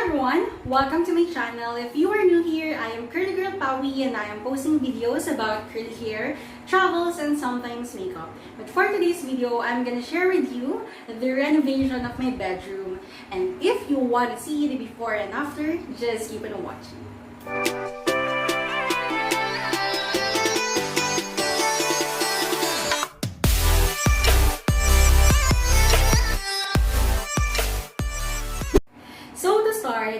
everyone! Welcome to my channel. If you are new here, I am Curly Girl Pawi and I am posting videos about curly hair, travels, and sometimes makeup. But for today's video, I'm gonna share with you the renovation of my bedroom. And if you want to see the before and after, just keep on watching.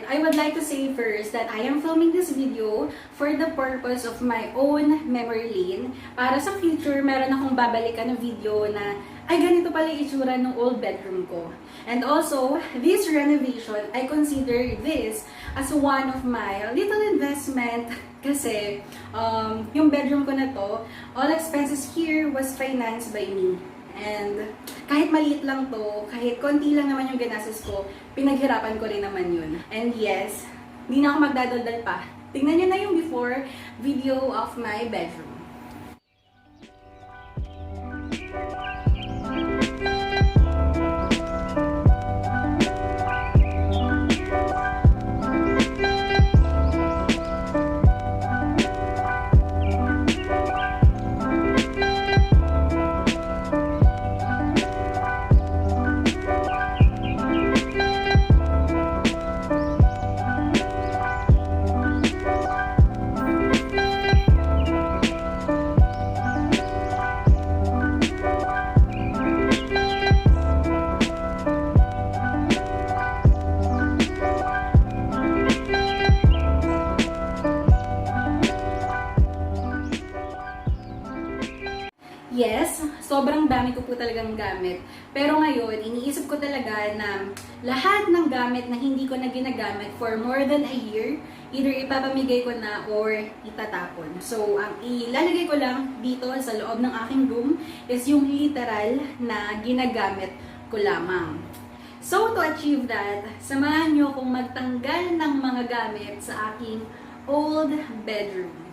I would like to say first that I am filming this video for the purpose of my own memory lane. Para sa future, meron akong babalikan ng video na, ay ganito pala yung itsura ng old bedroom ko. And also, this renovation, I consider this as one of my little investment kasi yung bedroom ko na to, all expenses here was financed by me. And kahit maliit lang to, kahit konti lang naman yung ginastos ko, pinaghirapan ko rin naman yun. And yes, hindi na ako magdadaldal pa. Tingnan nyo na yung before video of my bedroom. Yes, sobrang dami ko po talagang gamit. Pero ngayon, iniisip ko talaga na lahat ng gamit na hindi ko na ginagamit for more than a year, either ipapamigay ko na or itatapon. So, ang ilalagay ko lang dito sa loob ng aking room is yung literal na ginagamit ko lamang. So, to achieve that, samahan nyo kung magtanggal ng mga gamit sa aking old bedroom.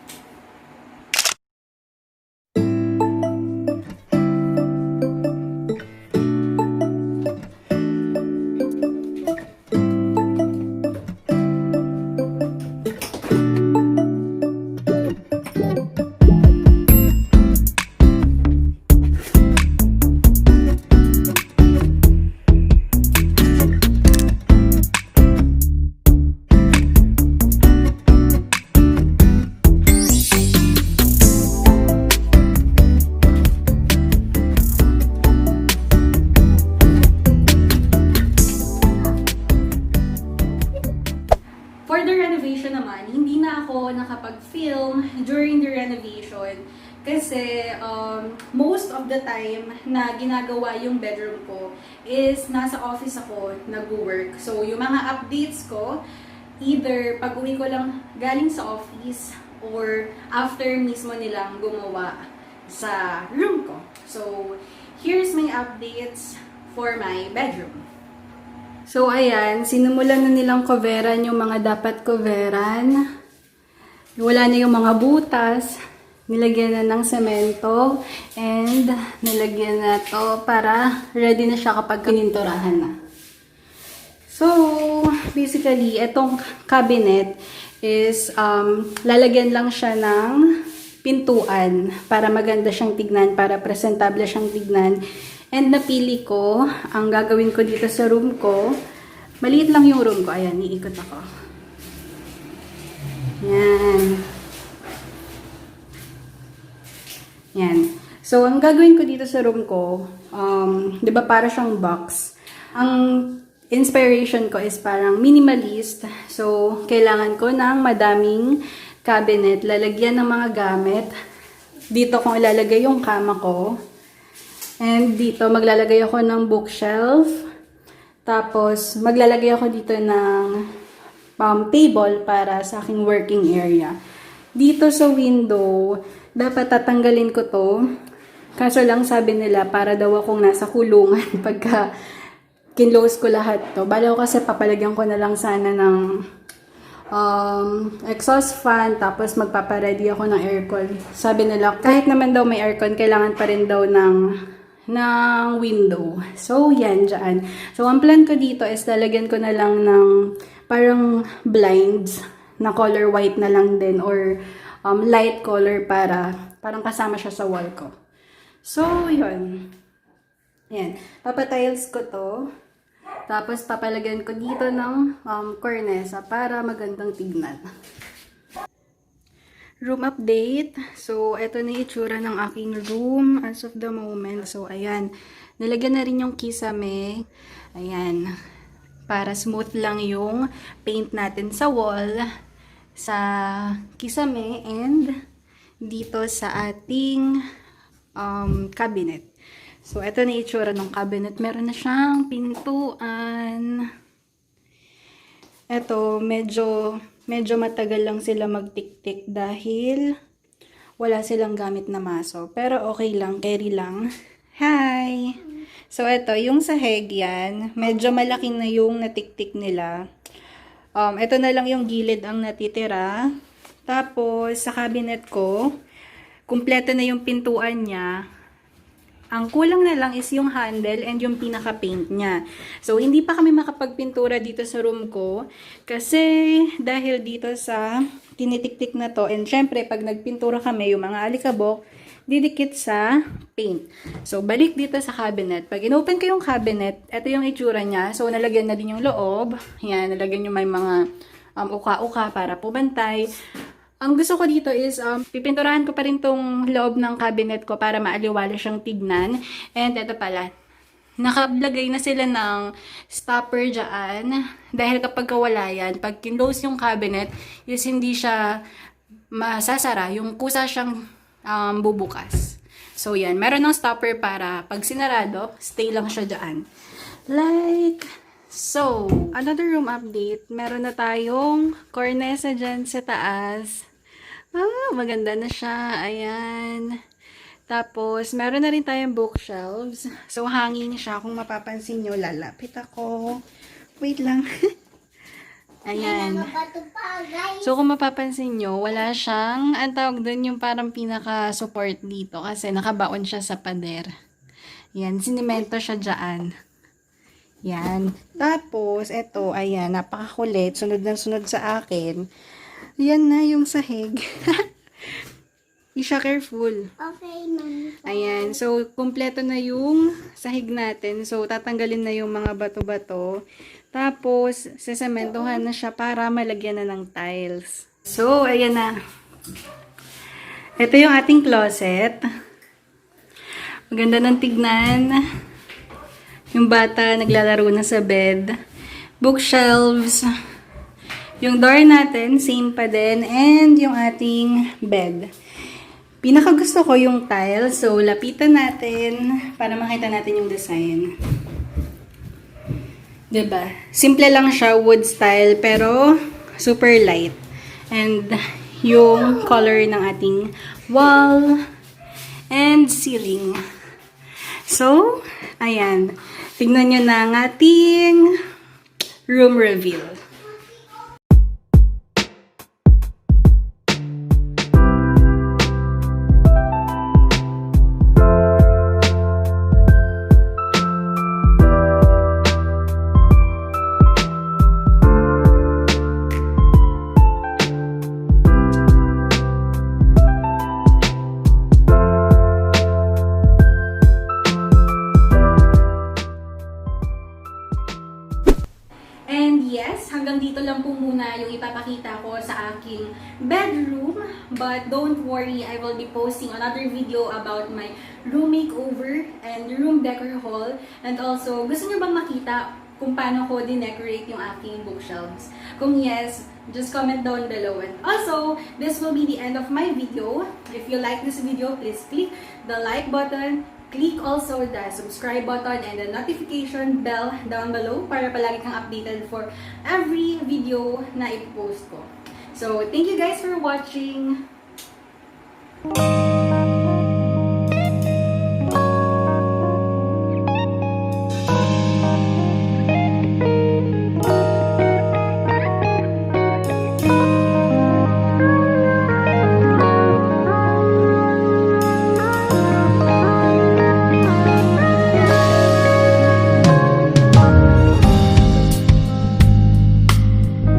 For the renovation naman, hindi na ako nakapag-film during the renovation kasi most of the time na ginagawa yung bedroom ko is nasa office ako nag-work. So, yung mga updates ko, either pag-uwi ko lang galing sa office or after mismo nilang gumawa sa room ko. So, here's my updates for my bedroom. So, ayan, sinimulan na nilang coveran yung mga dapat coveran. Wala na yung mga butas. Nilagyan na ng semento. And, nilagyan na to para ready na siya kapag kininturahan na. So, basically, itong cabinet is, lalagyan lang siya ng pintuan para maganda siyang tignan, para presentable siyang tignan. And napili ko, ang gagawin ko dito sa room ko, maliit lang yung room ko. Ayan, iikot ako. Yan. Yan. So, ang gagawin ko dito sa room ko, di ba para siyang box. Ang inspiration ko is parang minimalist. So, kailangan ko ng madaming cabinet, lalagyan ng mga gamit. Dito kung ilalagay yung kama ko. And dito, maglalagay ako ng bookshelf. Tapos, maglalagay ako dito ng table para sa aking working area. Dito sa window, dapat tatanggalin ko to. Kaso lang sabi nila, para daw akong nasa kulungan pagka kinlose ko lahat to. Bala ko kasi papalagyan ko na lang sana ng exhaust fan, tapos magpapaready ako ng aircon. Sabi nila, kahit naman daw may aircon, kailangan pa rin daw ng ng window. So, yan dyan. So, ang plan ko dito is lalagyan ko na lang ng parang blinds na color white na lang din or light color para parang kasama siya sa wall ko. So, yun. Yan. Papatiles ko to. Tapos, papalagyan ko dito ng cornesa para magandang tignan. Room update. So, ito na yung itsura ng aking room as of the moment. So, ayan. Nalagyan na rin yung kisame. Ayan. Para smooth lang yung paint natin sa wall, sa kisame, and dito sa ating cabinet. So, ito na yung itsura ng cabinet. Meron na siyang pintuan. Ito, medyo matagal lang sila magtik-tik dahil wala silang gamit na maso. Pero okay lang, carry lang. Hi! So, ito, yung sahig yan, medyo malaki na yung natik-tik nila. Ito na lang yung gilid ang natitira. Tapos, sa cabinet ko, kumpleto na yung pintuan niya. Ang kulang na lang is yung handle and yung pinaka-paint niya. So, hindi pa kami makapagpintura dito sa room ko. Kasi, dahil dito sa tinitik-tik na to, and syempre, pag nagpintura kami, yung mga alikabok, didikit sa paint. So, balik dito sa cabinet. Pag inopen ko yung cabinet, ito yung itsura niya. So, nalagyan na din yung loob. Yan, nalagyan yung may mga uka-uka para pumantay. Ang gusto ko dito is, pipinturahan ko pa rin tong loob ng cabinet ko para maaliwala siyang tignan. And ito pala, nakablagay na sila ng stopper dyan. Dahil kapag wala yan, pag kinlose yung cabinet, is hindi siya masasara. Yung kusa siyang bubukas. So yan, meron ng stopper para pag sinarado, stay lang siya dyan. Like so, another room update. Meron na tayong cornesa dyan sa taas. Maganda na siya. Ayan. Tapos, meron na rin tayong bookshelves. So, hanging siya. Kung mapapansin nyo, lalapit ako. Wait lang. Ayan. So, kung mapapansin nyo, wala siyang, ang tawag doon yung parang pinaka-support dito. Kasi nakabaon siya sa pader. Yan. Sinimento siya dyan. Yan. Tapos, eto, ayan, napakakulit. Sunod na sunod sa akin. Yan na yung sahig. Isha careful. Okay, mami. Ayan. So, kumpleto na yung sahig natin. So, tatanggalin na yung mga bato-bato. Tapos, sesementohan na siya para malagyan na ng tiles. So, ayan na. Ito yung ating closet. Maganda ng tignan. Yung bata naglalaro na sa bed. Bookshelves. Yung door natin, same pa din. And yung ating bed. Pinakagusto ko yung tile. So, lapitan natin para makita natin yung design. Diba? Simple lang siya, wood style, pero super light. And yung color ng ating wall and ceiling. So, ayan. Tignan nyo na ang ating room reveal. Yes, hanggang dito lang po muna yung ipapakita ko sa aking bedroom. But don't worry, I will be posting another video about my room makeover and room decor haul. And also, gusto nyo bang makita kung paano ko din-decorate yung aking bookshelves? Kung yes, just comment down below. And also, this will be the end of my video. If you like this video, please click the like button. Click also the subscribe button and the notification bell down below para palagi kang updated for every video na i-post ko. So, thank you guys for watching!